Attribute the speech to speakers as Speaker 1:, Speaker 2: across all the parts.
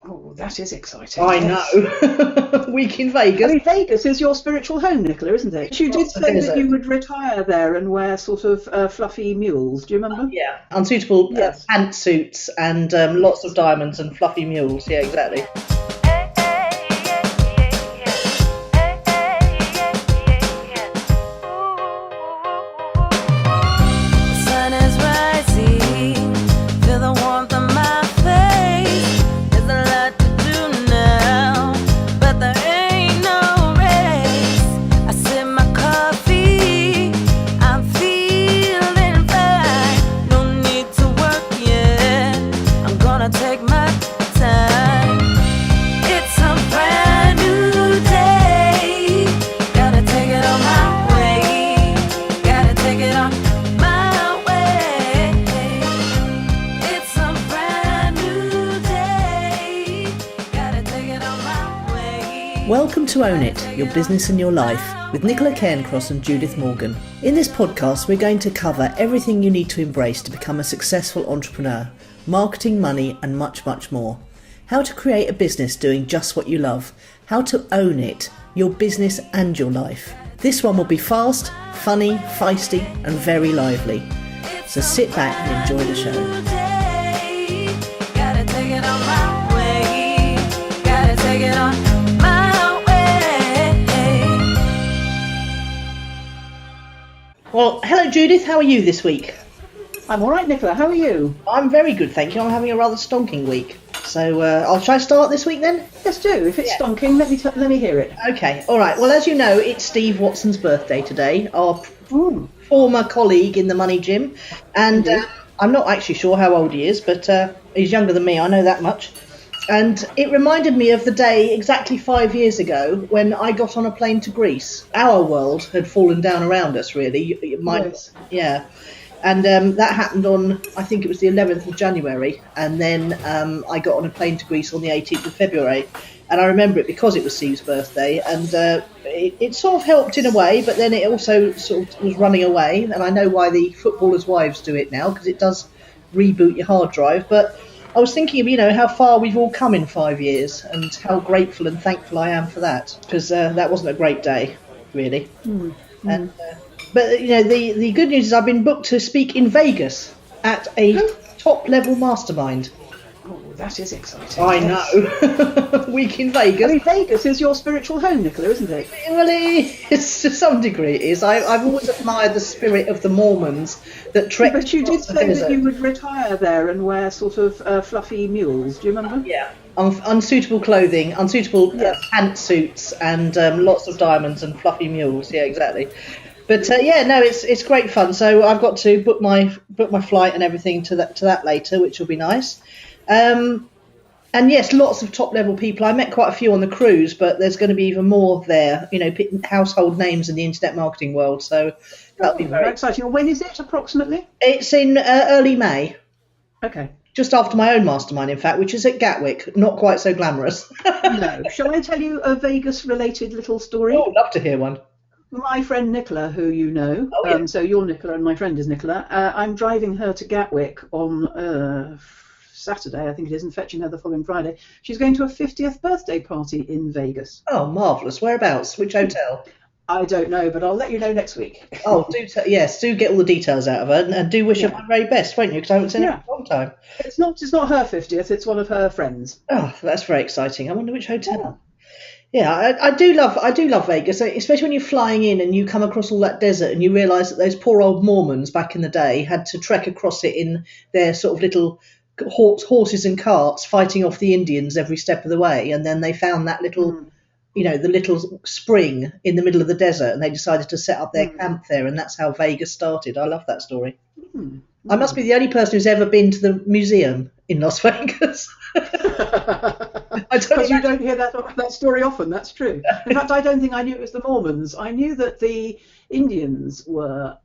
Speaker 1: Oh, that is exciting.
Speaker 2: I
Speaker 1: Yes.
Speaker 2: know. Week in
Speaker 1: I
Speaker 2: Vegas.
Speaker 1: mean, Vegas is your spiritual home, Nicola, isn't it? You did
Speaker 2: Across the
Speaker 1: say that
Speaker 2: desert.
Speaker 1: you would retire there and wear sort of fluffy mules. Do you remember?
Speaker 2: Yeah. Unsuitable
Speaker 1: Yes.
Speaker 2: pantsuits and lots of
Speaker 1: Yes.
Speaker 2: diamonds and fluffy mules. Yeah, exactly.
Speaker 3: Sun is rising, feel the warmth on my face. There's a lot to do now, but there ain't no race. I sip my coffee, I'm feeling fine. No need to work yet, I'm gonna take my time. It's a brand new day, gotta take it on my way, gotta take it on my way. It's a brand new day, gotta take it on my way.
Speaker 2: Welcome to Own It, Your Business and Your Life, with Nicola Cairncross and Judith Morgan. In this podcast, we're going to cover everything you need to embrace to become a successful entrepreneur, marketing, money, and much, much more. How to create a business doing just what you love. How to own it, your business and your life. This one will be fast, funny, feisty, and very lively. So sit back and enjoy the show.
Speaker 3: Gotta take it on my way, gotta take it on my way.
Speaker 2: Well, hello Judith, how are you this week?
Speaker 1: I'm all right, Nicola. How are you?
Speaker 2: I'm very good, thank you. I'm having a rather stonking week. So shall I start this week then?
Speaker 1: Yes, do. If it's
Speaker 2: Yeah.
Speaker 1: stonking, let me hear it.
Speaker 2: Okay, all right. Well, as you know, it's Steve Watson's birthday today, our
Speaker 1: Ooh.
Speaker 2: former colleague in the Money Gym. And I'm not actually sure how old he is, but he's younger than me, I know that much. And it reminded me of the day exactly 5 years ago when I got on a plane to Greece. Our world had fallen down around us, really.
Speaker 1: Yes.
Speaker 2: Yeah. And that happened on, I think it was the 11th of January. And then I got on a plane to Greece on the 18th of February. And I remember it because it was Steve's birthday. And it sort of helped in a way, but then it also sort of was running away. And I know why the footballers' wives do it now, because it does reboot your hard drive. But I was thinking of, how far we've all come in 5 years and how grateful and thankful I am for that. Because that wasn't a great day, really. And, but the good news is I've been booked to speak in Vegas at a top level mastermind.
Speaker 1: Oh, that is exciting.
Speaker 2: I
Speaker 1: Yes.
Speaker 2: know. Week in
Speaker 1: I
Speaker 2: Vegas.
Speaker 1: mean, Vegas is your spiritual home, Nicola, isn't it?
Speaker 2: Well, to some degree it is. I've always admired the spirit of the Mormons that trek
Speaker 1: But you did
Speaker 2: across the
Speaker 1: say
Speaker 2: desert.
Speaker 1: that you would retire there and wear sort of fluffy mules. Do you remember?
Speaker 2: Yeah. Unsuitable clothing, unsuitable
Speaker 1: Yes.
Speaker 2: pantsuits, and lots of diamonds and fluffy mules. Yeah, exactly. But it's great fun. So I've got to book my flight and everything to that later, which will be nice. And yes, lots of top level people. I met quite a few on the cruise, but there's going to be even more there. Household names in the internet marketing world. So that'll be
Speaker 1: Very
Speaker 2: very.
Speaker 1: exciting. When is it approximately?
Speaker 2: It's in early May.
Speaker 1: Okay.
Speaker 2: Just after my own mastermind, in fact, which is at Gatwick. Not quite so glamorous.
Speaker 1: No. Shall I tell you a Vegas-related little story?
Speaker 2: Oh, I'd love to hear one.
Speaker 1: My friend Nicola, who you know,
Speaker 2: Oh, yeah.
Speaker 1: so you're Nicola and my friend is Nicola, I'm driving her to Gatwick on Saturday, I think it is, and fetching her the following Friday. She's going to a 50th birthday party in Vegas.
Speaker 2: Oh, marvellous. Whereabouts? Which hotel?
Speaker 1: I don't know, but I'll let you know next week.
Speaker 2: Oh, do get all the details out of her, and do wish her my very best, won't you? Because I haven't seen her for a long time.
Speaker 1: It's not her 50th, it's one of her friends.
Speaker 2: Oh, that's very exciting. I wonder which hotel. Yeah, I do love Vegas, especially when you're flying in and you come across all that desert and you realise that those poor old Mormons back in the day had to trek across it in their sort of little horses and carts, fighting off the Indians every step of the way, and then they found that little, the little spring in the middle of the desert, and they decided to set up their camp there, and that's how Vegas started. I love that story. I must be the only person who's ever been to the museum in Las Vegas.
Speaker 1: Because you don't hear that story often, that's true. In fact, I don't think I knew it was the Mormons. I knew that the Indians were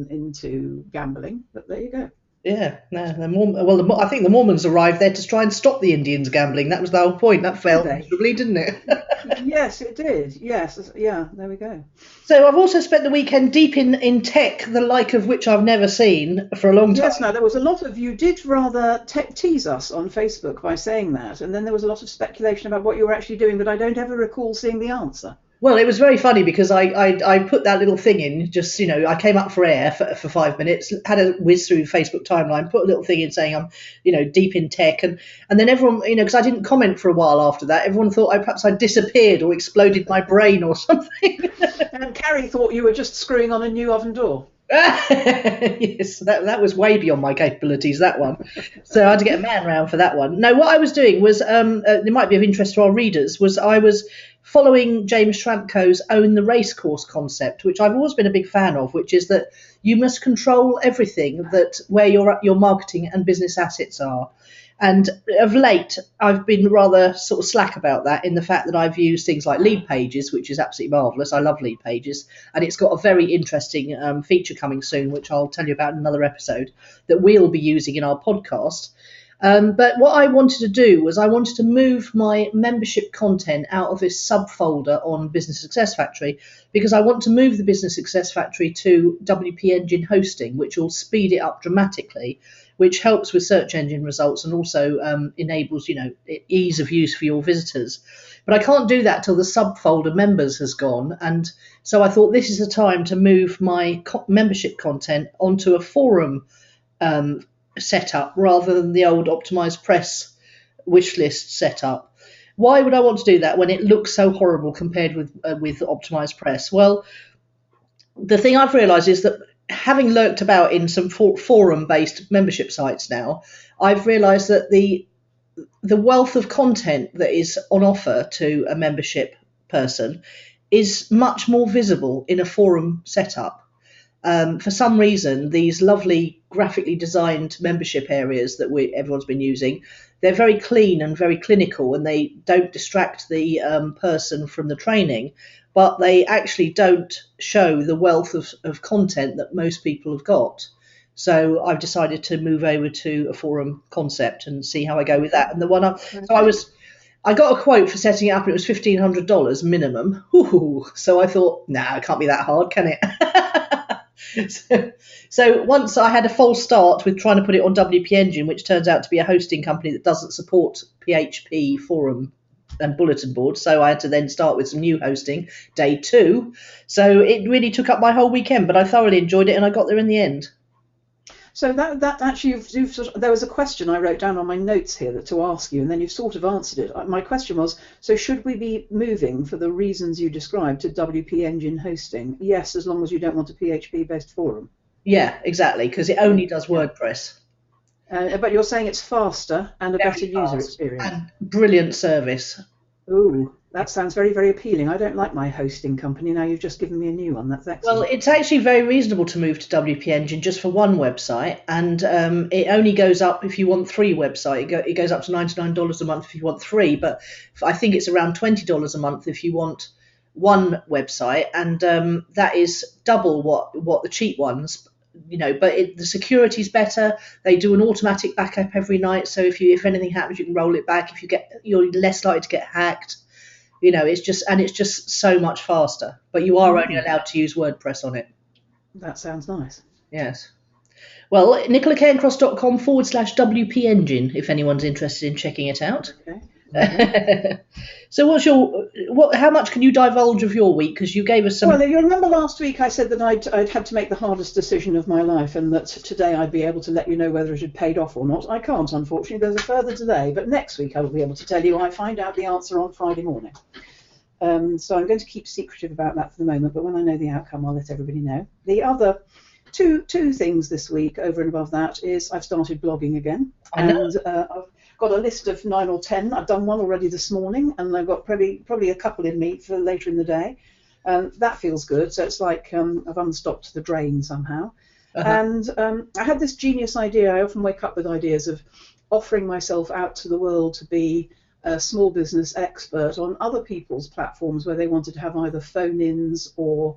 Speaker 1: into gambling, but there you go.
Speaker 2: Yeah, no, I think the Mormons arrived there to try and stop the Indians gambling. That was the whole point. That
Speaker 1: Did
Speaker 2: failed
Speaker 1: they?
Speaker 2: miserably, didn't it?
Speaker 1: Yes, it did. Yes, yeah. There we go.
Speaker 2: So I've also spent the weekend deep in tech, the like of which I've never seen for a long time.
Speaker 1: Yes, now there was a lot of, you did rather tease us on Facebook by saying that, and then there was a lot of speculation about what you were actually doing, but I don't ever recall seeing the answer.
Speaker 2: Well, it was very funny because I put that little thing in, just, I came up for air for 5 minutes, had a whiz through Facebook timeline, put a little thing in saying I'm, deep in tech. And then everyone, because I didn't comment for a while after that, everyone thought perhaps I disappeared or exploded my brain or something.
Speaker 1: And Carrie thought you were just screwing on a new oven door.
Speaker 2: Yes, that was way beyond my capabilities, that one. So I had to get a man round for that one. No, what I was doing was, it might be of interest to our readers, was I was following James Schramko's Own the Racecourse concept, which I've always been a big fan of, which is that you must control everything that where your marketing and business assets are. And of late, I've been rather sort of slack about that, in the fact that I've used things like lead pages, which is absolutely marvellous. I love lead pages. And it's got a very interesting feature coming soon, which I'll tell you about in another episode, that we'll be using in our podcast. But what I wanted to do was I wanted to move my membership content out of this subfolder on Business Success Factory, because I want to move the Business Success Factory to WP Engine hosting, which will speed it up dramatically, which helps with search engine results and also enables, ease of use for your visitors. But I can't do that till the subfolder members has gone. And so I thought this is the time to move my membership content onto a forum setup rather than the old optimized press wish list setup. Why would I want to do that when it looks so horrible compared with optimized press? Well, the thing I've realized is that, having lurked about in some forum-based membership sites now, I've realised that the wealth of content that is on offer to a membership person is much more visible in a forum setup. For some reason, these lovely graphically designed membership areas that everyone's been using, they're very clean and very clinical, and they don't distract the person from the training, but they actually don't show the wealth of content that most people have got. So I've decided to move over to a forum concept and see how I go with that. And the one I got a quote for setting it up, and it was $1,500 minimum. Ooh, so I thought, nah, it can't be that hard, can it? So once I had a false start with trying to put it on WP Engine, which turns out to be a hosting company that doesn't support PHP forum and bulletin board, so I had to then start with some new hosting, day 2. So it really took up my whole weekend, but I thoroughly enjoyed it and I got there in the end.
Speaker 1: So that actually, there was a question I wrote down on my notes here to ask you, and then you've sort of answered it. My question was, so should we be moving, for the reasons you described, to WP Engine hosting? Yes, as long as you don't want a PHP-based forum.
Speaker 2: Yeah, exactly, because it only does WordPress.
Speaker 1: But you're saying it's faster and a better user experience.
Speaker 2: And brilliant service.
Speaker 1: Ooh, that sounds very, very appealing. I don't like my hosting company. Now you've just given me a new one. That's excellent.
Speaker 2: Well, it's actually very reasonable to move to WP Engine just for one website, and it only goes up if you want 3 websites. It goes up to $99 a month if you want 3, but I think it's around $20 a month if you want 1 website, and that is double what the cheap ones. But the security's better. They do an automatic backup every night, so if anything happens, you can roll it back. You're less likely to get hacked. It's just so much faster. But you are only allowed to use WordPress on it.
Speaker 1: That sounds nice.
Speaker 2: Yes. Well, nicolacairncross.com/WP Engine, if anyone's interested in checking it out.
Speaker 1: Okay.
Speaker 2: So how much can you divulge of your week, because you gave us some.
Speaker 1: Well, you remember last week I said that I'd had to make the hardest decision of my life, and that today I'd be able to let you know whether it had paid off or not. I can't, unfortunately. There's a further delay, but next week I will be able to tell you. I find out the answer on Friday morning, so I'm going to keep secretive about that for the moment, but when I know the outcome I'll let everybody know. The other two things this week over and above that is I've started blogging again. And I've got a list of 9 or 10. I've done one already this morning, and I've got probably a couple in me for later in the day. That feels good. So it's like I've unstopped the drain somehow. And I had this genius idea. I often wake up with ideas of offering myself out to the world to be a small business expert on other people's platforms where they wanted to have either phone-ins or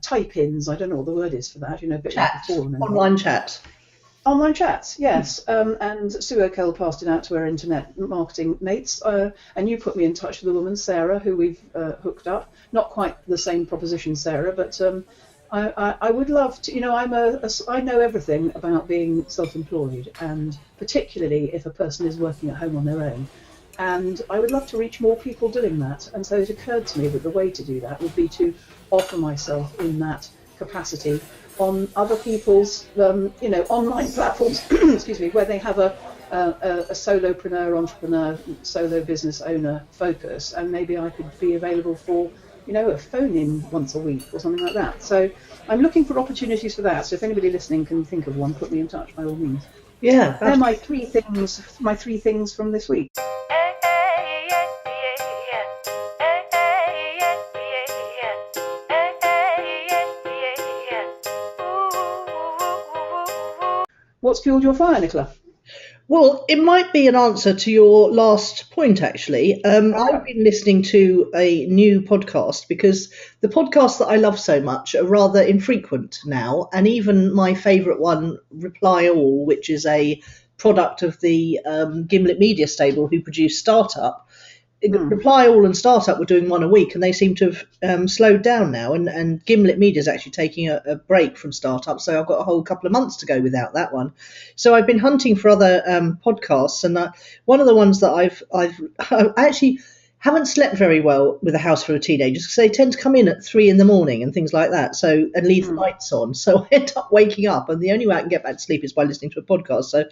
Speaker 1: type-ins. I don't know what the word is for that. A bit like a forum.
Speaker 2: Online chat.
Speaker 1: Online chats, yes. And Sue O'Kell passed it out to her internet marketing mates. And you put me in touch with a woman, Sarah, who we've hooked up. Not quite the same proposition, Sarah, but I would love to. I know everything about being self-employed, and particularly if a person is working at home on their own. And I would love to reach more people doing that. And so it occurred to me that the way to do that would be to offer myself in that capacity on other people's, online platforms, excuse me, where they have a solopreneur, entrepreneur, solo business owner focus, and maybe I could be available for, a phone-in once a week or something like that. So I'm looking for opportunities for that. So if anybody listening can think of one, put me in touch by all means.
Speaker 2: Yeah,
Speaker 1: they're my three things from this week. What's fueled your fire, Nicola?
Speaker 2: Well, it might be an answer to your last point, actually. I've been listening to a new podcast because the podcasts that I love so much are rather infrequent now. And even my favourite one, Reply All, which is a product of the Gimlet Media stable who produce Startup. Reply All and Startup were doing one a week, and they seem to have slowed down now. And Gimlet Media is actually taking a break from Startup, so I've got a whole couple of months to go without that one. So I've been hunting for other podcasts, and one of the ones that I actually haven't slept very well with a house full of teenagers because they tend to come in at 3 a.m. and things like that. So and leave the lights on. So I end up waking up, and the only way I can get back to sleep is by listening to a podcast. So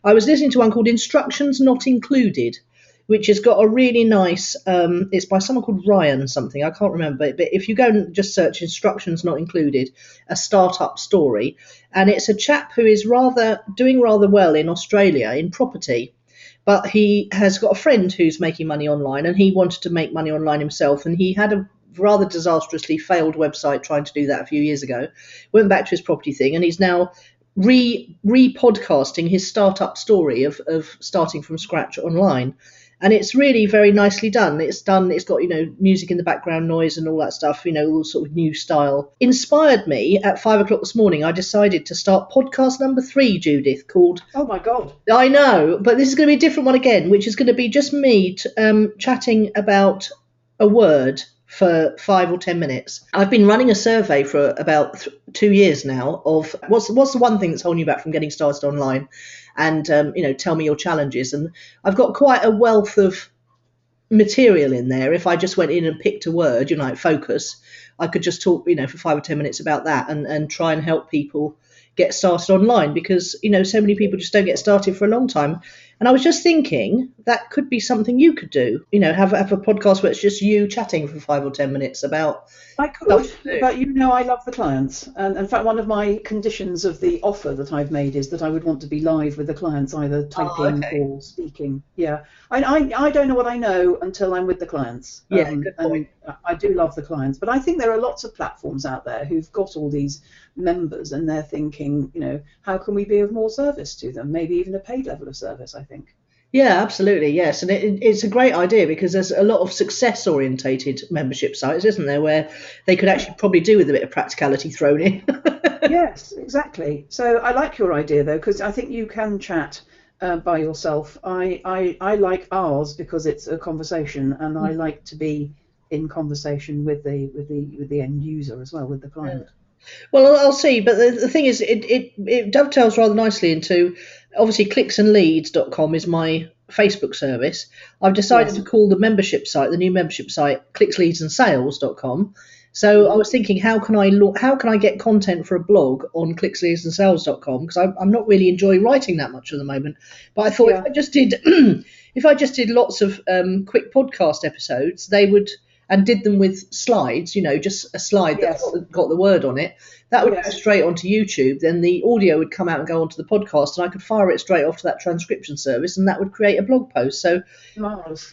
Speaker 2: I was listening to one called Instructions Not Included, which has got a really nice, it's by someone called Ryan something, I can't remember, but if you go and just search Instructions Not Included, a startup story, and it's a chap who is doing rather well in Australia in property, but he has got a friend who's making money online, and he wanted to make money online himself, and he had a rather disastrously failed website trying to do that a few years ago, went back to his property thing, and he's now re-podcasting his startup story of starting from scratch online. And it's really very nicely done. It's got, music in the background noise and all that stuff, all sort of new style. Inspired me at 5 o'clock this morning. I decided to start podcast number 3, Judith, called...
Speaker 1: Oh, my God.
Speaker 2: I know, but this is going to be a different one again, which is going to be just me chatting about a word for 5 or 10 minutes. I've been running a survey for about 2 years now of what's the one thing that's holding you back from getting started online, and tell me your challenges. And I've got quite a wealth of material in there. If I just went in and picked a word, like focus, I could just talk for 5 or 10 minutes about that and try and help people get started online, because so many people just don't get started for a long time. And I was just thinking that could be something you could do, have a podcast where it's just you chatting for 5 or 10 minutes about...
Speaker 1: I could, but I love the clients. And in fact, one of my conditions of the offer that I've made is that I would want to be live with the clients, either typing or speaking. Yeah, I don't know what I know until I'm with the clients.
Speaker 2: Yeah, good point.
Speaker 1: And I do love the clients, but I think there are lots of platforms out there who've got all these members, and they're thinking, how can we be of more service to them? Maybe even a paid level of service, I think.
Speaker 2: Yeah, absolutely, yes. And it's a great idea, because there's a lot of success-orientated membership sites, isn't there, where they could actually probably do with a bit of practicality thrown in.
Speaker 1: Yes, exactly. So I like your idea, though, because I think you can chat by yourself. I like ours because it's a conversation, and I like to be in conversation with the end user as well, with the client.
Speaker 2: Yeah. Well, I'll see, but the thing is, it dovetails rather nicely into, obviously, clicksandleads.com is my Facebook service. I've decided to call the membership site, the new membership site, clicksleadsandsales.com. So I was thinking, how can I get content for a blog on clicksleadsandsales.com, because I'm not really enjoying writing that much at the moment. But I thought if I just did lots of quick podcast episodes, they would... and did them with slides, just a slide that got the word on it, that would go straight onto YouTube. Then the audio would come out and go onto the podcast, and I could fire it straight off to that transcription service, and that would create a blog post. So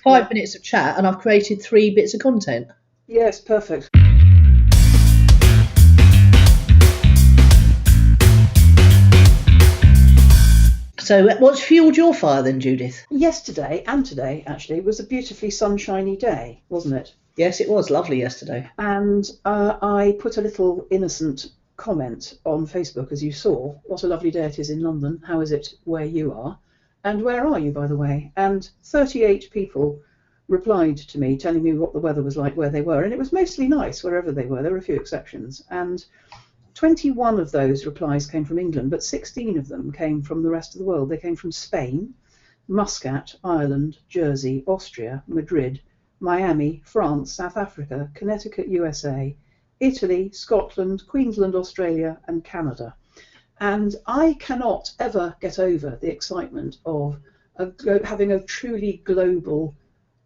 Speaker 2: 5 minutes of chat, and I've created 3 bits of content.
Speaker 1: Yes, perfect.
Speaker 2: So what's fueled your fire then, Judith?
Speaker 1: Yesterday and today, actually, was a beautifully sunshiny day, wasn't it?
Speaker 2: Yes, it was lovely yesterday.
Speaker 1: And I put a little innocent comment on Facebook, as you saw, what a lovely day it is in London, how is it where you are, and where are you, by the way? And 38 people replied to me telling me what the weather was like where they were, and it was mostly nice wherever they were. There were a few exceptions, and 21 of those replies came from England, but 16 of them came from the rest of the world. They came from Spain, Muscat, Ireland, Jersey, Austria, Madrid, Miami, France, South Africa, Connecticut, USA, Italy, Scotland, Queensland, Australia, and Canada. And I cannot ever get over the excitement of having a truly global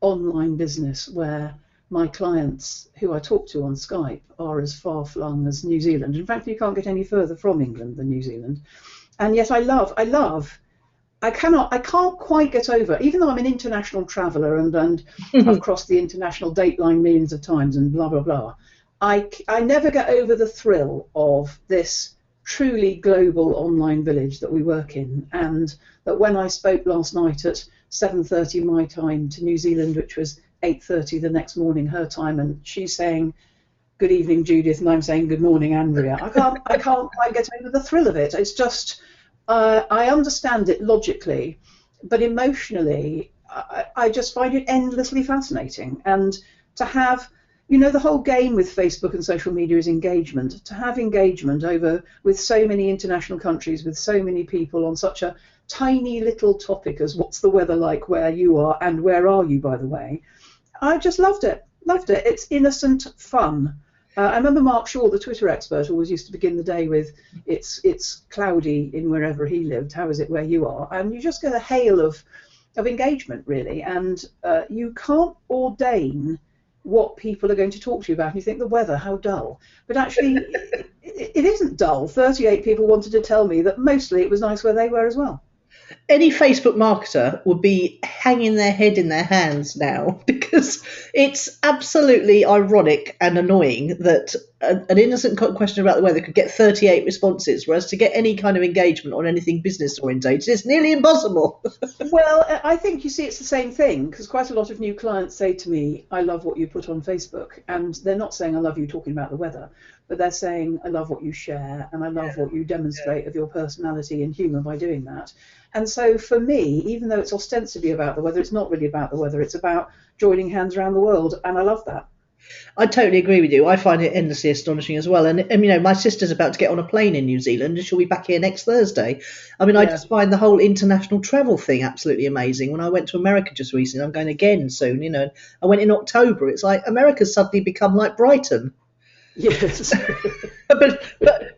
Speaker 1: online business where my clients who I talk to on Skype are as far-flung as New Zealand. In fact, you can't get any further from England than New Zealand. And yet I can't quite get over, even though I'm an international traveller and I've crossed the international date line millions of times and blah, blah, blah, I never get over the thrill of this truly global online village that we work in. And that when I spoke last night at 7:30 my time to New Zealand, which was 8:30 the next morning her time, and she's saying, "Good evening, Judith," and I'm saying, "Good morning, Andrea." I can't quite get over the thrill of it. It's just, I understand it logically, but emotionally, I just find it endlessly fascinating. And to have, the whole game with Facebook and social media is engagement. To have engagement with so many international countries, with so many people on such a tiny little topic as what's the weather like where you are, and where are you, by the way, I just loved it. It's innocent fun. I remember Mark Shaw, the Twitter expert, always used to begin the day with, it's cloudy in wherever he lived, how is it where you are? And you just get a hail of engagement, really. And you can't ordain what people are going to talk to you about. And you think, the weather, how dull. But actually, it isn't dull. 38 people wanted to tell me that mostly it was nice where they were as well.
Speaker 2: Any Facebook marketer would be hanging their head in their hands now, because it's absolutely ironic and annoying that an innocent question about the weather could get 38 responses, whereas to get any kind of engagement on anything business orientated is nearly impossible.
Speaker 1: Well, I think, you see, it's the same thing, because quite a lot of new clients say to me, "I love what you put on Facebook," and they're not saying, "I love you talking about the weather," but they're saying, "I love what you share, and I love what you demonstrate of your personality and humour by doing that." And so for me, even though it's ostensibly about the weather, it's not really about the weather, it's about joining hands around the world, and I love that.
Speaker 2: I totally agree with you. I find it endlessly astonishing as well. And my sister's about to get on a plane in New Zealand and she'll be back here next Thursday. I just find the whole international travel thing absolutely amazing. When I went to America just recently, I'm going again soon, I went in October. It's like America's suddenly become like Brighton.
Speaker 1: Yes.
Speaker 2: but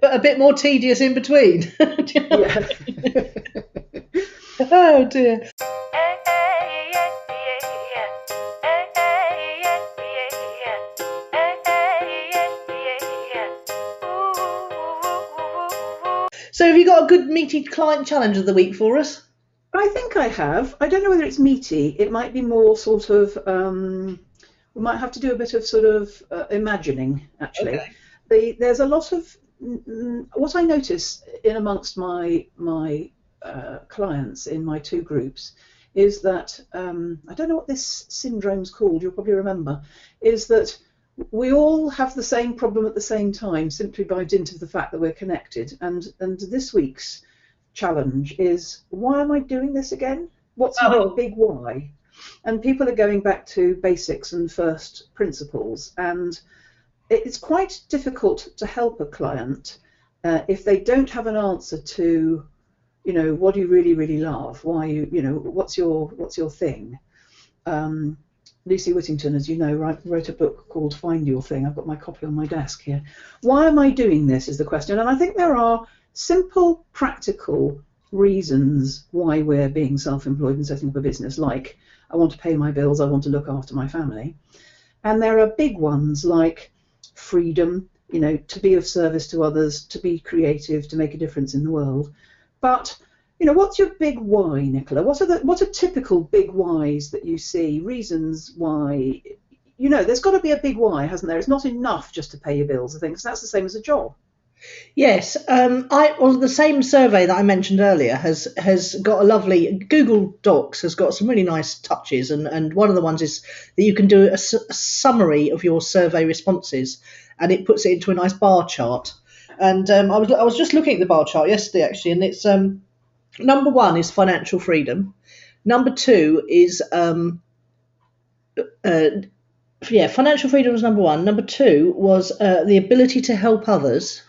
Speaker 2: a bit more tedious in between.
Speaker 1: Yeah.
Speaker 2: Oh dear. So have you got a good meaty client challenge of the week for us?
Speaker 1: I think I have. I don't know whether it's meaty. It might be more sort of, we might have to do a bit of sort of imagining, actually. Okay. There's a lot of, what I notice in amongst my clients in my two groups is that, I don't know what this syndrome's called, you'll probably remember, is that we all have the same problem at the same time, simply by dint of the fact that we're connected. And this week's challenge is, why am I doing this again? What's my big why? And people are going back to basics and first principles. And it's quite difficult to help a client if they don't have an answer to, what do you really, really love? Why what's your thing? Lucy Whittington, as you know, wrote a book called Find Your Thing. I've got my copy on my desk here. Why am I doing this is the question. And I think there are simple, practical reasons why we're being self-employed and setting up a business, like I want to pay my bills, I want to look after my family. And there are big ones like freedom, to be of service to others, to be creative, to make a difference in the world. But what's your big why, Nicola? What are typical big whys that you see? Reasons why, there's got to be a big why, hasn't there? It's not enough just to pay your bills, I think, because that's the same as a job.
Speaker 2: Yes, the same survey that I mentioned earlier has got a lovely, Google Docs has got some really nice touches, and one of the ones is that you can do a summary of your survey responses, and it puts it into a nice bar chart. And I was just looking at the bar chart yesterday actually, and it's number one is financial freedom. Number two is financial freedom was number one. Number two was the ability to help others,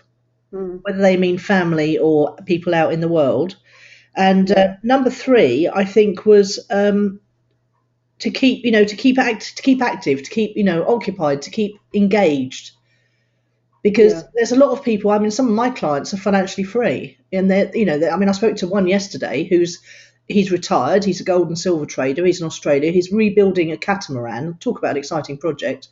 Speaker 2: whether they mean family or people out in the world. And number three, I think, was to keep active, to keep occupied, to keep engaged. Because there's a lot of people. I mean, some of my clients are financially free, and I spoke to one yesterday he's retired. He's a gold and silver trader. He's in Australia. He's rebuilding a catamaran. Talk about an exciting project.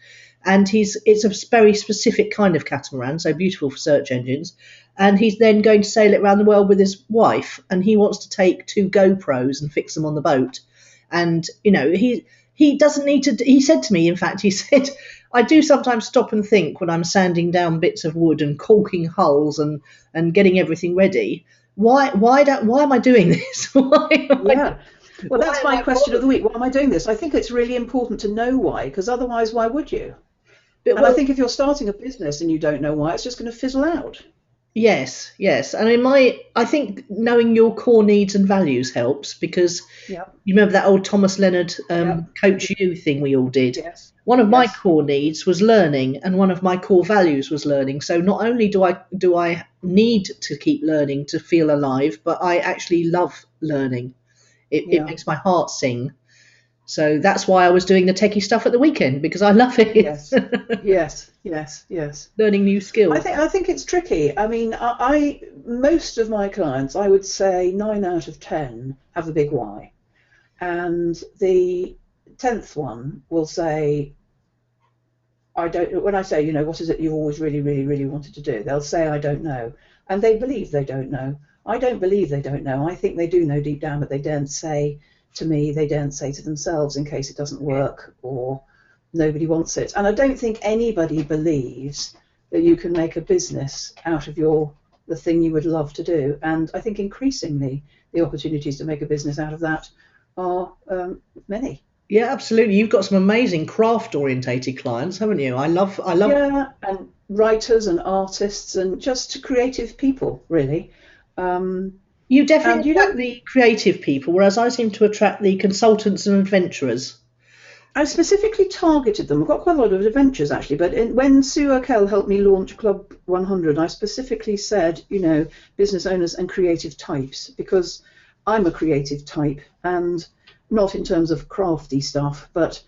Speaker 2: And it's a very specific kind of catamaran, so beautiful for search engines. And he's then going to sail it around the world with his wife. And he wants to take 2 GoPros and fix them on the boat. And he doesn't need to. He said to me, in fact, he said, I do sometimes stop and think when I'm sanding down bits of wood and caulking hulls and getting everything ready. Why am I doing this?
Speaker 1: Well, that's my question of the week. Why am I doing this? I think it's really important to know why, because otherwise, why would you? I think if you're starting a business and you don't know why, it's just going to fizzle out.
Speaker 2: Yes. And I think knowing your core needs and values helps, because you remember that old Thomas Leonard Coach You thing we all did.
Speaker 1: Yes.
Speaker 2: One of my core needs was learning, and one of my core values was learning. So not only do I need to keep learning to feel alive, but I actually love learning. It makes my heart sing. So that's why I was doing the techie stuff at the weekend, because I love it.
Speaker 1: Yes.
Speaker 2: Learning new skills.
Speaker 1: I think it's tricky. I mean, most of my clients, I would say 9 out of 10 have the big why, and the 10th one will say, I don't. When I say, what is it you've always really, really, really wanted to do, they'll say, I don't know, and they believe they don't know. I don't believe they don't know. I think they do know deep down, but they daren't say to me, they daren't say to themselves in case it doesn't work or nobody wants it. And I don't think anybody believes that you can make a business out of the thing you would love to do. And I think increasingly the opportunities to make a business out of that are many.
Speaker 2: Yeah, absolutely. You've got some amazing craft-orientated clients, haven't you? I love.
Speaker 1: Yeah, and writers and artists and just creative people, really.
Speaker 2: You definitely attract the creative people, whereas I seem to attract the consultants and adventurers.
Speaker 1: I specifically targeted them. I've got quite a lot of adventures, actually, but when Sue Urkel helped me launch Club 100, I specifically said, business owners and creative types, because I'm a creative type, and not in terms of crafty stuff, but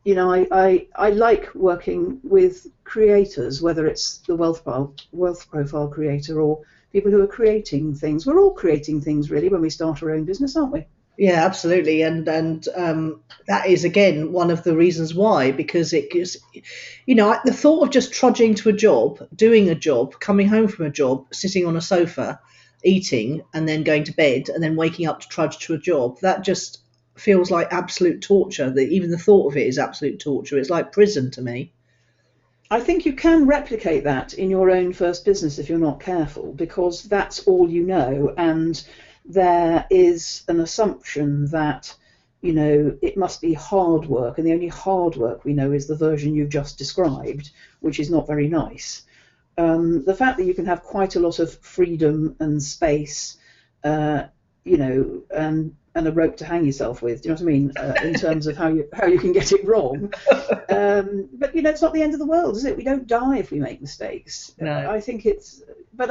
Speaker 1: I like working with creators, whether it's the wealth profile creator or people who are creating things. We're all creating things, really, when we start our own business, aren't we?
Speaker 2: Yeah, absolutely, and that is again one of the reasons why, because it gives, the thought of just trudging to a job, doing a job, coming home from a job, sitting on a sofa, eating, and then going to bed, and then waking up to trudge to a job, that just feels like absolute torture. Even the thought of it is absolute torture. It's like prison to me.
Speaker 1: I think you can replicate that in your own first business if you're not careful, because that's all you know, and there is an assumption that it must be hard work, and the only hard work we know is the version you've just described, which is not very nice. The fact that you can have quite a lot of freedom and space, and a rope to hang yourself with, do you know what I mean, in terms of how you can get it wrong. But it's not the end of the world, is it? We don't die if we make mistakes.
Speaker 2: No.
Speaker 1: I think but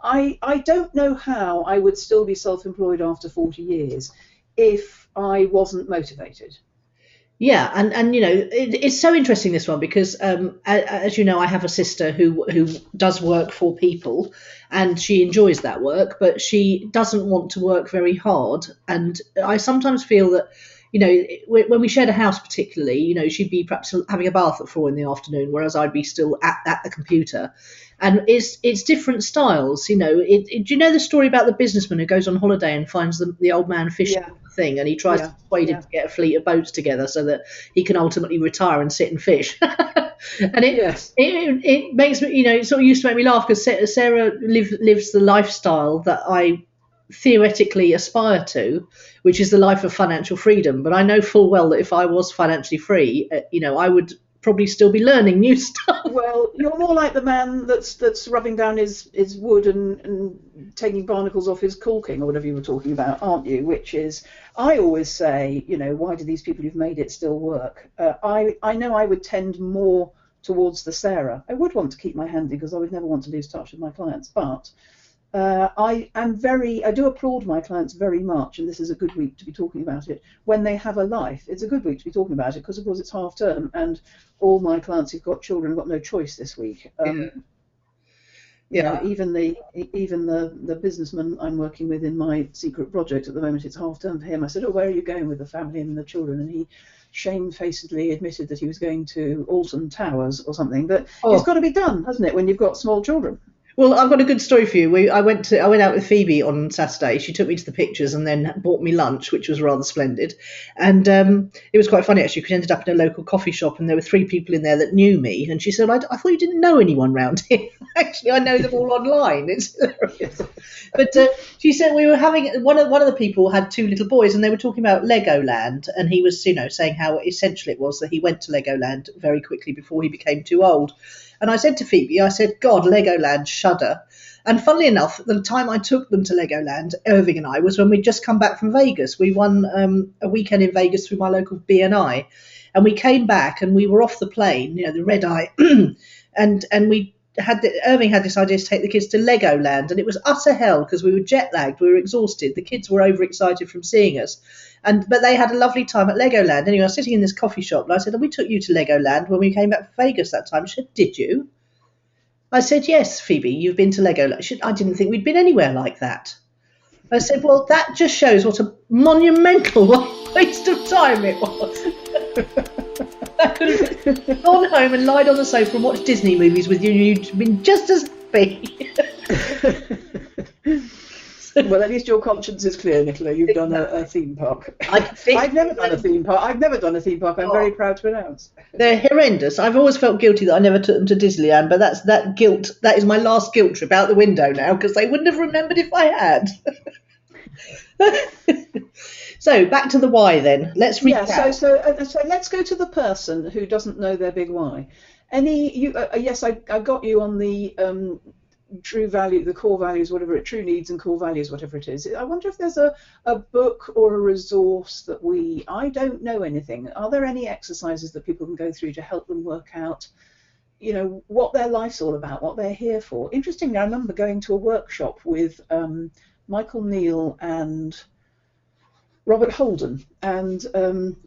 Speaker 1: I don't know how I would still be self-employed after 40 years if I wasn't motivated.
Speaker 2: Yeah, and it's so interesting, this one, because as you know, I have a sister who does work for people, and she enjoys that work, but she doesn't want to work very hard. And I sometimes feel that when we shared a house, particularly, she'd be perhaps having a bath at 4 PM, whereas I'd be still at the computer. And it's different styles, do you know the story about the businessman who goes on holiday and finds the old man fishing thing, and he tries to persuade him to get a fleet of boats together so that he can ultimately retire and sit and fish. And it makes me, it sort of used to make me laugh, because Sarah lives the lifestyle that I theoretically aspire to, which is the life of financial freedom. But I know full well that if I was financially free, I would probably still be learning new stuff.
Speaker 1: Well, you're more like the man that's rubbing down his wood and taking barnacles off his caulking or whatever you were talking about, aren't you? Which is, I always say, why do these people who've made it still work? I know I would tend more towards the Sarah. I would want to keep my handy because I would never want to lose touch with my clients, but I do applaud my clients very much, and this is a good week to be talking about it. When they have a life, it's a good week to be talking about it because, of course, it's half term, and all my clients who've got children have got no choice this week. Even the businessman I'm working with in my secret project at the moment, it's half term for him. I said, "Oh, where are you going with the family and the children?" And he shamefacedly admitted that he was going to Alton Towers or something. But it's got to be done, hasn't it, when you've got small children?
Speaker 2: Well, I've got a good story for you. I went out with Phoebe on Saturday. She took me to the pictures and then bought me lunch, which was rather splendid. And it was quite funny, actually, because we ended up in a local coffee shop and there were 3 people in there that knew me. And she said, I thought you didn't know anyone round here. Actually, I know them all online. It's hilarious. But she said we were having, one of the people had 2 little boys and they were talking about Legoland. And he was, saying how essential it was that he went to Legoland very quickly before he became too old. And I said to Phoebe, I said, God, Legoland, shudder. And funnily enough, the time I took them to Legoland, Irving and I, was when we'd just come back from Vegas. We won a weekend in Vegas through my local BNI. And we came back and we were off the plane, the red eye. and Irving had this idea to take the kids to Legoland. And it was utter hell because we were jet lagged. We were exhausted. The kids were overexcited from seeing us. But they had a lovely time at Legoland. Anyway, I was sitting in this coffee shop and I said, we took you to Legoland when we came back from Vegas that time. She said, did you? I said, yes, Phoebe, you've been to Legoland. She said, I didn't think we'd been anywhere like that. I said, well, that just shows what a monumental waste of time it was. I could have gone home and lied on the sofa and watched Disney movies with you and you'd been just as happy.
Speaker 1: Well, at least your conscience is clear, Nicola. You've done a theme park. I've never done a theme park. I'm very proud to announce.
Speaker 2: They're horrendous. I've always felt guilty that I never took them to Disneyland, but that guilt. That is my last guilt trip out the window now because they wouldn't have remembered if I had. So back to the why then. Let's recap.
Speaker 1: Yeah. So let's go to the person who doesn't know their big why. Yes, I got you on the. True value, the core values, true needs and core values, whatever it is. I wonder if there's a book or a resource that I don't know anything. Are there any exercises that people can go through to help them work out, what their life's all about, what they're here for? Interestingly, I remember going to a workshop with Michael Neal and Robert Holden, and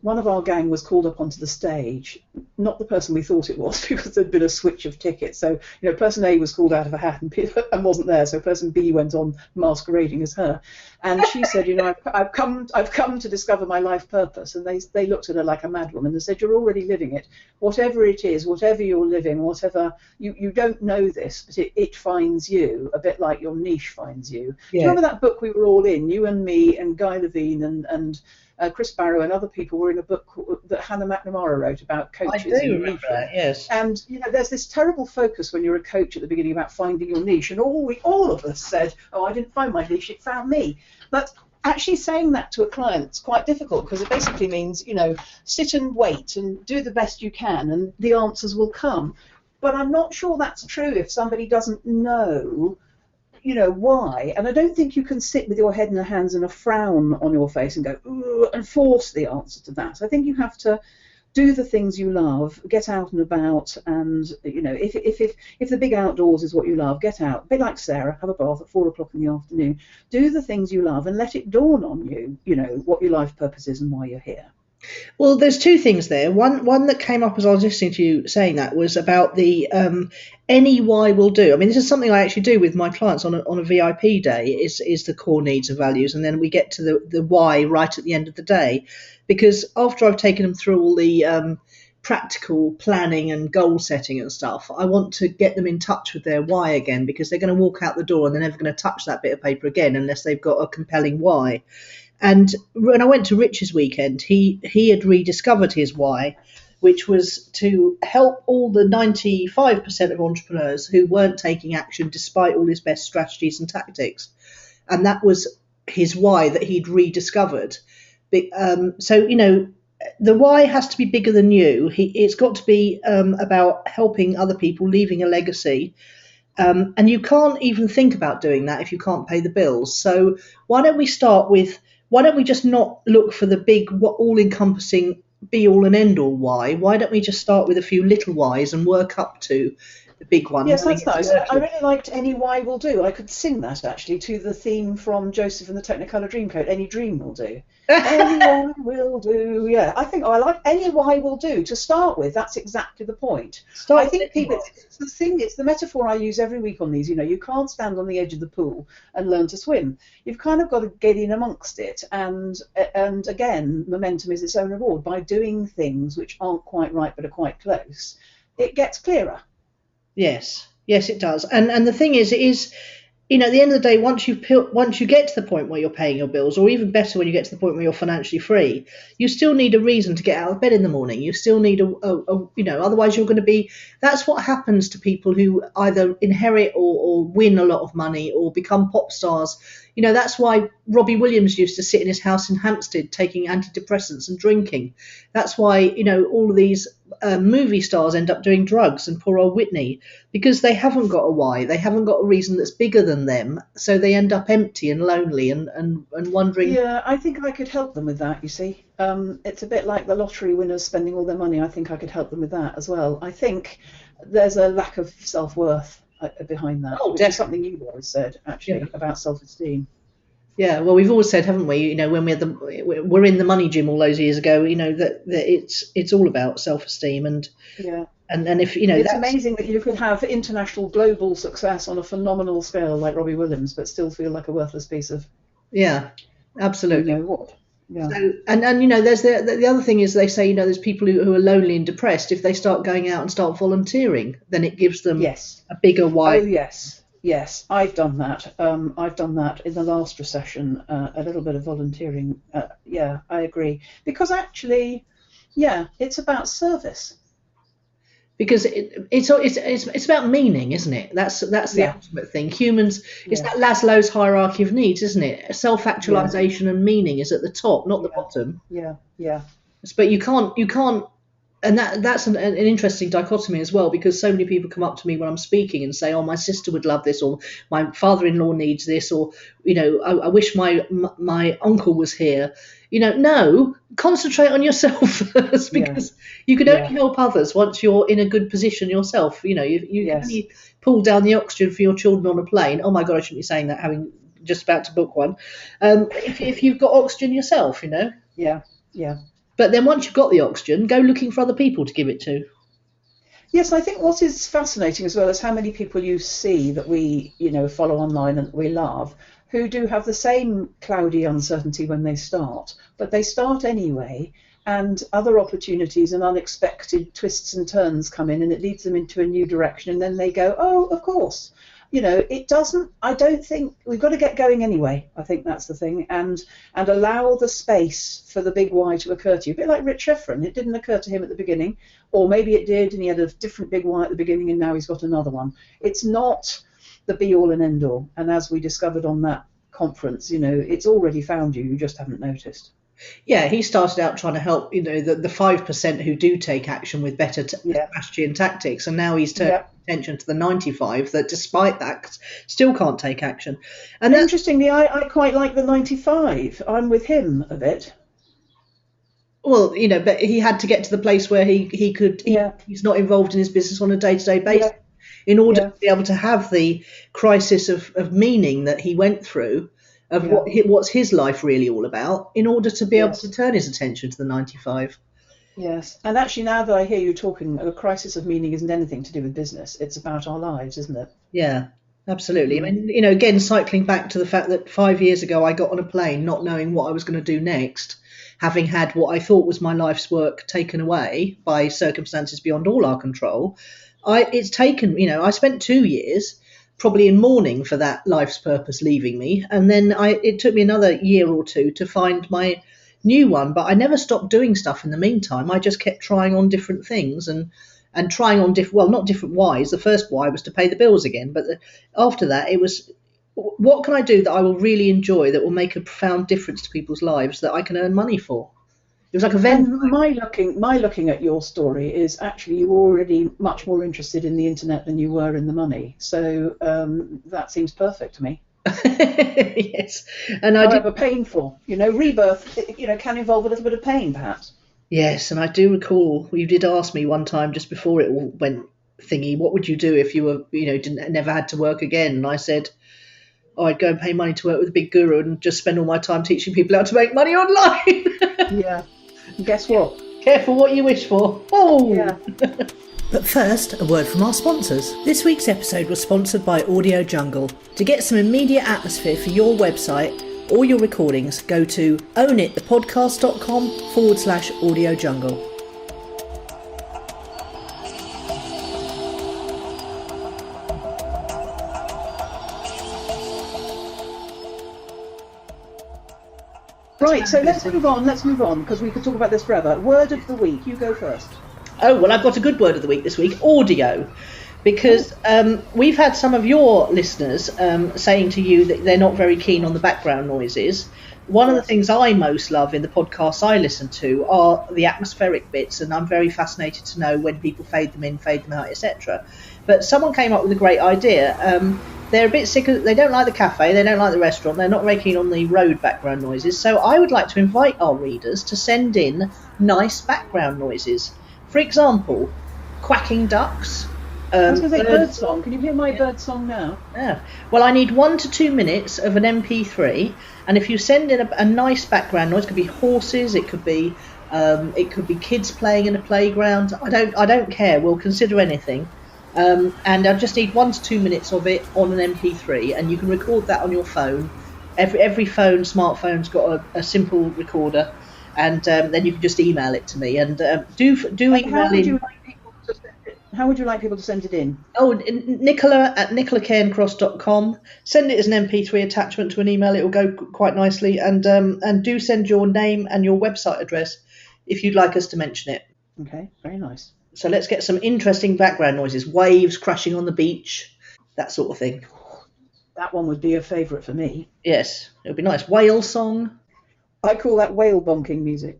Speaker 1: one of our gang was called up onto the stage. Not the person we thought it was, because there'd been a switch of tickets. So, person A was called out of a hat and wasn't there. So person B went on masquerading as her, and she said, I've come to discover my life purpose. And they looked at her like a madwoman and said, you're already living it. Whatever it is, whatever you're living, whatever you don't know this, but it finds you, a bit like your niche finds you. Yeah. Do you remember that book we were all in? You and me and Guy Levine and Chris Barrow and other people were in a book that Hannah McNamara wrote about coaches.
Speaker 2: I do remember that, yes.
Speaker 1: And there's this terrible focus when you're a coach at the beginning about finding your niche, and all of us said, "Oh, I didn't find my niche; it found me." But actually saying that to a client is quite difficult because it basically means, sit and wait and do the best you can, and the answers will come. But I'm not sure that's true if somebody doesn't know. Why? And I don't think you can sit with your head in your hands and a frown on your face and go, ooh, and force the answer to that. I think you have to do the things you love, get out and about, and, if the big outdoors is what you love, get out. A bit like Sarah, have a bath at 4 o'clock in the afternoon. Do the things you love and let it dawn on you, what your life purpose is and why you're here.
Speaker 2: Well, there's 2 things there. One that came up as I was listening to you saying that was about the any why will do. I mean, this is something I actually do with my clients on a VIP day, is the core needs and values, and then we get to the why right at the end of the day. Because after I've taken them through all the practical planning and goal setting and stuff, I want to get them in touch with their why again, because they're going to walk out the door and they're never going to touch that bit of paper again unless they've got a compelling why. And when I went to Rich's weekend, he had rediscovered his why, which was to help all the 95% of entrepreneurs who weren't taking action despite all his best strategies and tactics. And that was his why that he'd rediscovered. So, the why has to be bigger than you. It's got to be about helping other people, leaving a legacy. And you can't even think about doing that if you can't pay the bills. So why don't we start with, why don't we just not look for the big, all-encompassing, be-all and end-all why? Why don't we just start with a few little whys and work up to the big one?
Speaker 1: Yes, that's nice. I really liked Any Why Will Do. I could sing that actually to the theme from Joseph and the Technicolor Dreamcoat. Any Dream Will Do. Anyone will do. Yeah, I think I like Any Why Will Do to start with. That's exactly the point. I think people, it's the thing, it's the metaphor I use every week on these. You know, you can't stand on the edge of the pool and learn to swim. You've kind of got to get in amongst it. And again, momentum is its own reward. By doing things which aren't quite right but are quite close, it gets clearer.
Speaker 2: Yes, it does. And the thing is, it is, you know, at the end of the day, once you get to the point where you're paying your bills, or even better, when you get to the point where you're financially free, you still need a reason to get out of bed in the morning. You still need otherwise you're going to be. That's what happens to people who either inherit or win a lot of money or become pop stars. You know, that's why Robbie Williams used to sit in his house in Hampstead taking antidepressants and drinking. That's why, you know, all of these movie stars end up doing drugs, and poor old Whitney, because they haven't got a why. They haven't got a reason that's bigger than them. So they end up empty and lonely and wondering.
Speaker 1: Yeah, I think I could help them with that, you see. It's a bit like the lottery winners spending all their money. I think I could help them with that as well. I think there's a lack of self-worth behind that, which is something you've always said, actually, about self-esteem.
Speaker 2: Yeah, well, we've always said, haven't we? You know, when we're in the money gym all those years ago, you know, that it's all about self-esteem and if you know,
Speaker 1: it's amazing that you could have international, global success on a phenomenal scale like Robbie Williams, but still feel like a worthless piece of.
Speaker 2: Yeah, absolutely.
Speaker 1: You know what? Yeah.
Speaker 2: So, and you know, there's the other thing is they say, you know, there's people who are lonely and depressed. If they start going out and start volunteering, then it gives them a bigger why.
Speaker 1: Oh yes, I've done that. I've done that in the last recession. A little bit of volunteering. Yeah, I agree. Because actually, yeah, it's about service.
Speaker 2: Because it's about meaning, isn't it? That's the ultimate thing. Humans, it's that Maslow's hierarchy of needs, isn't it? Self-actualization and meaning is at the top, not the bottom.
Speaker 1: Yeah.
Speaker 2: But you can't, and that's an interesting dichotomy as well, because so many people come up to me when I'm speaking and say, "Oh, my sister would love this," or "My father-in-law needs this," or, you know, I wish my uncle was here. You know, no, concentrate on yourself first, because you can only help others once you're in a good position yourself. You know, you can only pull down the oxygen for your children on a plane. Oh my God, I shouldn't be saying that, having just about to book one. If you've got oxygen yourself, you know.
Speaker 1: Yeah.
Speaker 2: But then once you've got the oxygen, go looking for other people to give it to.
Speaker 1: Yes, I think what is fascinating as well is how many people you see that we, you know, follow online and we love, who do have the same cloudy uncertainty when they start, but they start anyway, and other opportunities and unexpected twists and turns come in, and it leads them into a new direction, and then they go, oh, of course. You know, it doesn't, I don't think, we've got to get going anyway. I think that's the thing, and allow the space for the big why to occur to you. A bit like Rich Heffron, it didn't occur to him at the beginning, or maybe it did, and he had a different big why at the beginning, and now he's got another one. It's not the be-all and end-all, and as we discovered on that conference, you know, it's already found you just haven't noticed.
Speaker 2: Yeah, he started out trying to help, you know, the 5% who do take action with better strategy and tactics, and now he's turned attention to the 95 that, despite that, still can't take action. And
Speaker 1: interestingly, I quite like the 95. I'm with him a bit.
Speaker 2: Well, you know, but he had to get to the place where he could. He's not involved in his business on a day-to-day basis. In order to be able to have the crisis of meaning that he went through, of what's his life really all about, in order to be able to turn his attention to the 95.
Speaker 1: Yes, and actually now that I hear you talking, a crisis of meaning isn't anything to do with business. It's about our lives, isn't it?
Speaker 2: Yeah, absolutely. I mean, you know, again, cycling back to the fact that 5 years ago I got on a plane not knowing what I was going to do next, having had what I thought was my life's work taken away by circumstances beyond all our control. It's taken, you know, I spent 2 years probably in mourning for that life's purpose leaving me, and then it took me another year or two to find my new one. But I never stopped doing stuff in the meantime. I just kept trying on different things and trying on not different whys. The first why was to pay the bills again, but after that it was, what can I do that I will really enjoy, that will make a profound difference to people's lives, that I can earn money for? It was like a Venn.
Speaker 1: And my looking at your story is actually you're already much more interested in the internet than you were in the money. So that seems perfect to me.
Speaker 2: Yes, and
Speaker 1: However painful, rebirth, can involve a little bit of pain, perhaps.
Speaker 2: Yes, and I do recall you did ask me one time just before it all went thingy, what would you do if you were, never had to work again? And I said, oh, I'd go and pay money to work with a big guru and just spend all my time teaching people how to make money online.
Speaker 1: Yeah. And guess what?
Speaker 2: Careful what you wish for. Oh.
Speaker 1: Yeah.
Speaker 2: But first, a word from our sponsors. This week's episode was sponsored by Audio Jungle. To get some immediate atmosphere for your website or your recordings, go to ownitthepodcast.com/Audio Jungle.
Speaker 1: Right, so let's move on, because we could talk about this forever. Word of the week, you go first.
Speaker 2: Oh, well, I've got a good word of the week this week, audio, because we've had some of your listeners saying to you that they're not very keen on the background noises. One of the things I most love in the podcasts I listen to are the atmospheric bits, and I'm very fascinated to know when people fade them in, fade them out, etc. But someone came up with a great idea. They're a bit sick of, they don't like the cafe, they don't like the restaurant, they're not very keen on the road background noises. So I would like to invite our readers to send in nice background noises. For example, quacking ducks.
Speaker 1: I was going to say bird song. Can you hear my bird song now?
Speaker 2: Yeah. Well, I need 1 to 2 minutes of an MP3, and if you send in a nice background noise, it could be horses, it could be kids playing in a playground. I don't care. We'll consider anything. And I just need 1 to 2 minutes of it on an MP3, and you can record that on your phone. Every smartphone's got a simple recorder, and then you can just email it to me. And do email in.
Speaker 1: How would you like people to send it in?
Speaker 2: Oh, Nicola at nicolacairncross.com. Send it as an MP3 attachment to an email. It will go quite nicely. And do send your name and your website address if you'd like us to mention it.
Speaker 1: Okay, very nice.
Speaker 2: So let's get some interesting background noises. Waves crashing on the beach, that sort of thing.
Speaker 1: That one would be a favourite for me.
Speaker 2: Yes, it would be nice. Whale song.
Speaker 1: I call that whale bonking music.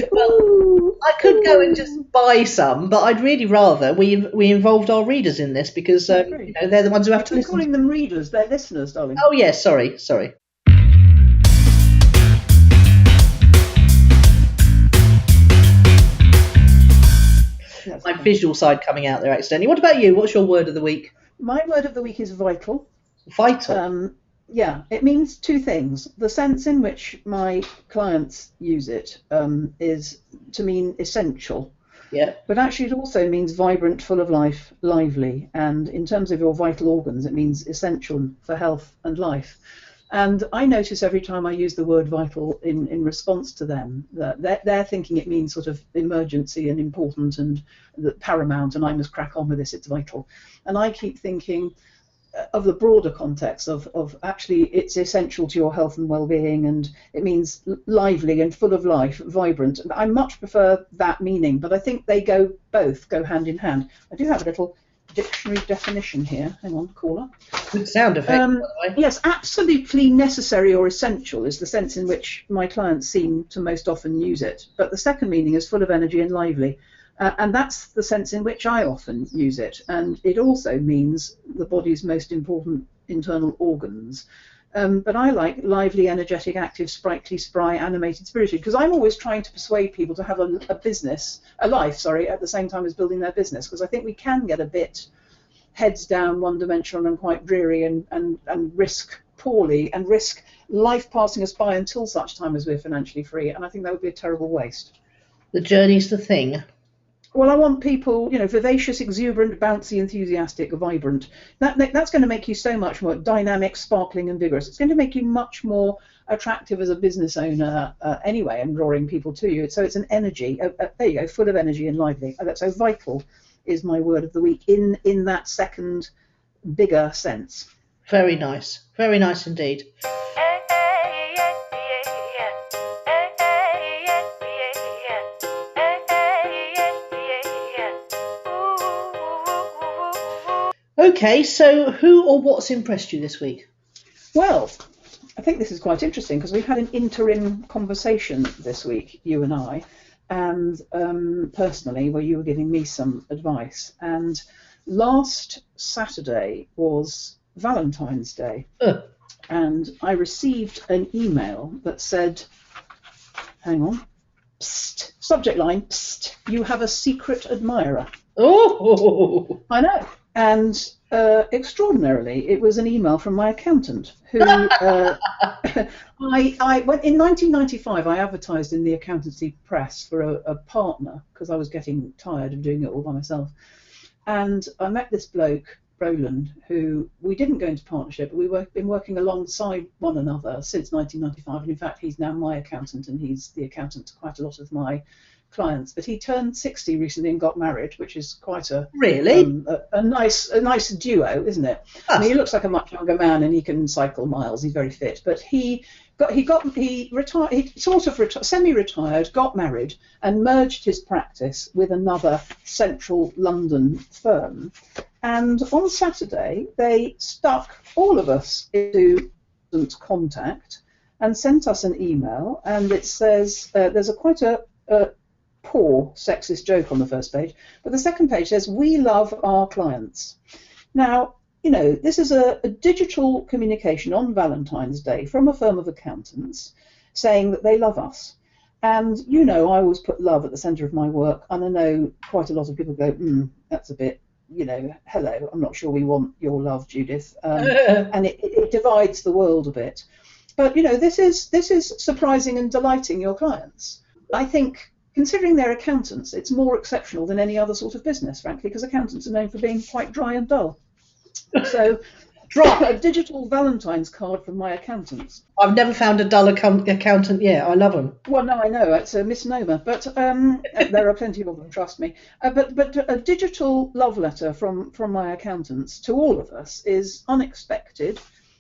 Speaker 2: Well, I could go and just buy some, but I'd really rather we involved our readers in this because they're the ones who have to listen.
Speaker 1: I'm calling them readers, they're listeners, darling.
Speaker 2: Oh, yes, sorry. My visual side coming out there accidentally. What about you? What's your word of the week?
Speaker 1: My word of the week is vital.
Speaker 2: Vital?
Speaker 1: Yeah, it means two things. The sense in which my clients use it is to mean essential.
Speaker 2: Yeah.
Speaker 1: But actually it also means vibrant, full of life, lively. And in terms of your vital organs, it means essential for health and life. And I notice every time I use the word vital in response to them, that they're thinking it means sort of emergency and important and paramount, and I must crack on with this, it's vital. And I keep thinking of the broader context of actually it's essential to your health and well-being, and it means lively and full of life, vibrant. And I much prefer that meaning, but I think they both go hand in hand. I do have a little dictionary definition here. Hang on, caller.
Speaker 2: Good sound effect, by the way.
Speaker 1: Yes, absolutely necessary or essential is the sense in which my clients seem to most often use it. But the second meaning is full of energy and lively. And that's the sense in which I often use it. And it also means the body's most important internal organs. But I like lively, energetic, active, sprightly, spry, animated, spirited, because I'm always trying to persuade people to have a life, at the same time as building their business, because I think we can get a bit heads down, one-dimensional and quite dreary and risk poorly and risk life passing us by until such time as we're financially free. And I think that would be a terrible waste.
Speaker 2: The journey's the thing.
Speaker 1: Well, I want people, vivacious, exuberant, bouncy, enthusiastic, vibrant. That's going to make you so much more dynamic, sparkling, and vigorous. It's going to make you much more attractive as a business owner anyway, and drawing people to you. So it's an energy. There you go, full of energy and lively. So vital is my word of the week in that second, bigger sense.
Speaker 2: Very nice indeed. Okay, so who or what's impressed you this week?
Speaker 1: Well, I think this is quite interesting because we've had an interim conversation this week, you and I, and personally, where you were giving me some advice. And last Saturday was Valentine's Day, and I received an email that said, hang on, psst, subject line, psst, you have a secret admirer.
Speaker 2: Oh,
Speaker 1: I know. And extraordinarily, it was an email from my accountant who I went in 1995. I advertised in the accountancy press for a partner because I was getting tired of doing it all by myself. And I met this bloke, Roland, who we didn't go into partnership, but we've been working alongside one another since 1995. And in fact, he's now my accountant, and he's the accountant to quite a lot of my clients. But he turned 60 recently and got married, which is quite a nice duo, isn't it? I mean, he looks like a much younger man, and he can cycle miles. He's very fit. But he retired. He sort of semi-retired, got married, and merged his practice with another central London firm. And on Saturday, they stuck all of us into contact and sent us an email. And it says there's quite a poor sexist joke on the first page, but the second page says, "We love our clients." Now, this is a digital communication on Valentine's Day from a firm of accountants saying that they love us. And, I always put love at the centre of my work, and I know quite a lot of people go, that's a bit, hello, I'm not sure we want your love, Judith. And it divides the world a bit. But, this is surprising and delighting your clients. I think, considering they're accountants, it's more exceptional than any other sort of business, frankly, because accountants are known for being quite dry and dull. So, a digital Valentine's card from my accountants.
Speaker 2: I've never found a dull accountant yet. I love them.
Speaker 1: Well, no, I know it's a misnomer, but there are plenty of them, trust me. But a digital love letter from my accountants to all of us is unexpected.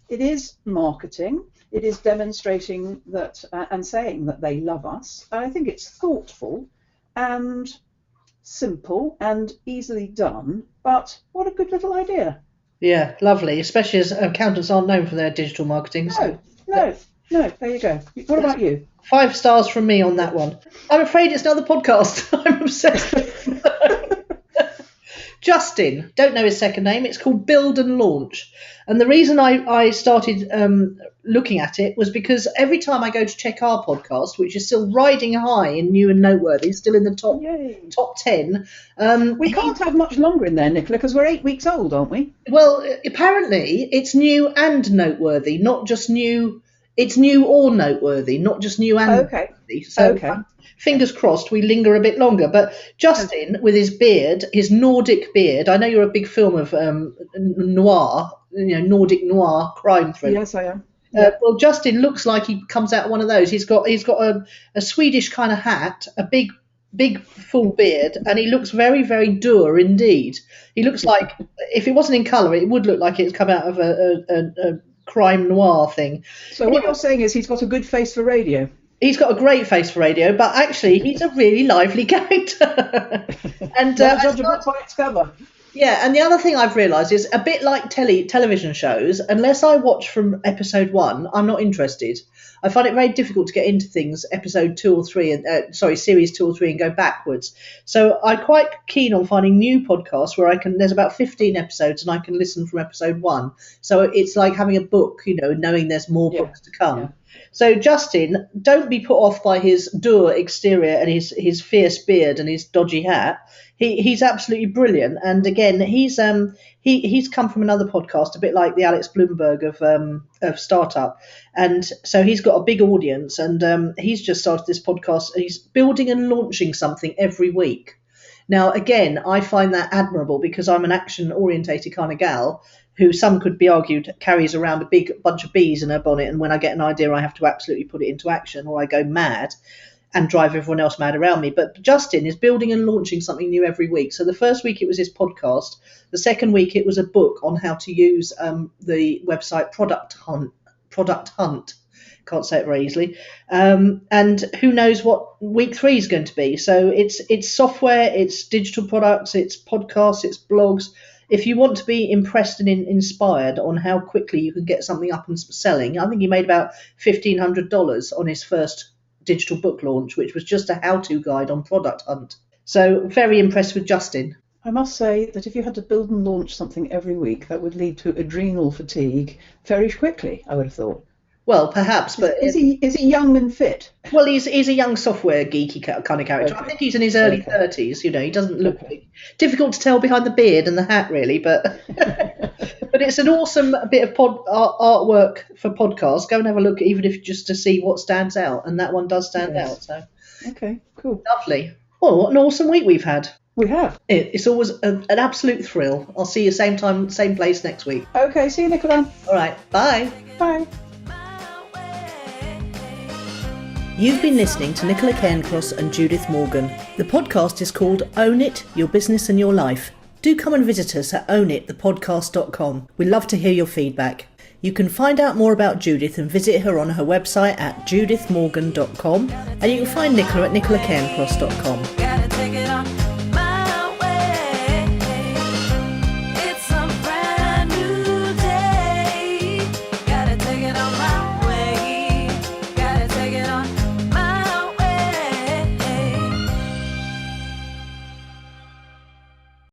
Speaker 1: It is marketing. It is demonstrating that and saying that they love us. I think it's thoughtful and simple and easily done, but what a good little idea.
Speaker 2: Yeah, lovely, especially as accountants aren't known for their digital marketing.
Speaker 1: No, there you go. What about you?
Speaker 2: 5 stars from me on that one. I'm afraid it's another podcast. I'm obsessed. Justin, don't know his second name. It's called Build and Launch. And the reason I started looking at it was because every time I go to check our podcast, which is still riding high in new and noteworthy, still in the top 10.
Speaker 1: We can't have much longer in there, Nicola, because we're 8 weeks old, aren't we?
Speaker 2: Well, apparently it's new and noteworthy, not just new. It's new or noteworthy, not just new and noteworthy. So fingers crossed we linger a bit longer. But Justin, with his beard, his Nordic beard, I know you're a big film of noir, Nordic noir crime thriller.
Speaker 1: Yes, I am.
Speaker 2: Well, Justin looks like he comes out of one of those. He's got a Swedish kind of hat, a big full beard, and he looks very, very dour indeed. He looks like, if it wasn't in colour, it would look like it's come out of a crime noir thing.
Speaker 1: So what you're saying is he's got a good face for radio.
Speaker 2: He's got a great face for radio, but actually he's a really lively character. And
Speaker 1: judge a book by its cover.
Speaker 2: Yeah, and the other thing I've realised is a bit like television shows, unless I watch from episode 1, I'm not interested. I find it very difficult to get into things, episode 2 or 3, series 2 or 3, and go backwards. So I'm quite keen on finding new podcasts where there's about 15 episodes and I can listen from episode 1. So it's like having a book, knowing there's more books to come. Yeah. So Justin, don't be put off by his dour exterior and his fierce beard and his dodgy hat. He's absolutely brilliant. And again, he's come from another podcast, a bit like the Alex Bloomberg of Startup. And so he's got a big audience, and he's just started this podcast. He's building and launching something every week. Now, again, I find that admirable because I'm an action-orientated kind of gal who, some could be argued, carries around a big bunch of bees in her bonnet, and when I get an idea, I have to absolutely put it into action, or I go mad and drive everyone else mad around me. But Justin is building and launching something new every week. So the first week it was his podcast. The second week it was a book on how to use the website Product Hunt. Can't say it very easily. And who knows what week 3 is going to be. So it's software, it's digital products, it's podcasts, it's blogs. if you want to be impressed and inspired on how quickly you can get something up and selling, I think he made about $1,500 on his first digital book launch, which was just a how-to guide on Product Hunt. So very impressed with Justin.
Speaker 1: I must say that if you had to build and launch something every week, that would lead to adrenal fatigue very quickly, I would have thought.
Speaker 2: Well, perhaps, but
Speaker 1: is he young and fit?
Speaker 2: Well, he's a young software geeky kind of character. Okay. I think he's in his early 30s. You know, he doesn't look difficult to tell behind the beard and the hat, really. But but it's an awesome bit of artwork for podcasts. Go and have a look, even if just to see what stands out, and that one does stand out. So
Speaker 1: okay, cool,
Speaker 2: lovely. Well, what an awesome week we've had.
Speaker 1: We have.
Speaker 2: It's always an absolute thrill. I'll see you same time, same place next week.
Speaker 1: Okay, see you, Nicola.
Speaker 2: All right, bye.
Speaker 1: Bye.
Speaker 2: You've been listening to Nicola Cairncross and Judith Morgan. The podcast is called Own It, Your Business and Your Life. Do come and visit us at ownitthepodcast.com. We love to hear your feedback. You can find out more about Judith and visit her on her website at judithmorgan.com, and you can find Nicola at nicolacairncross.com.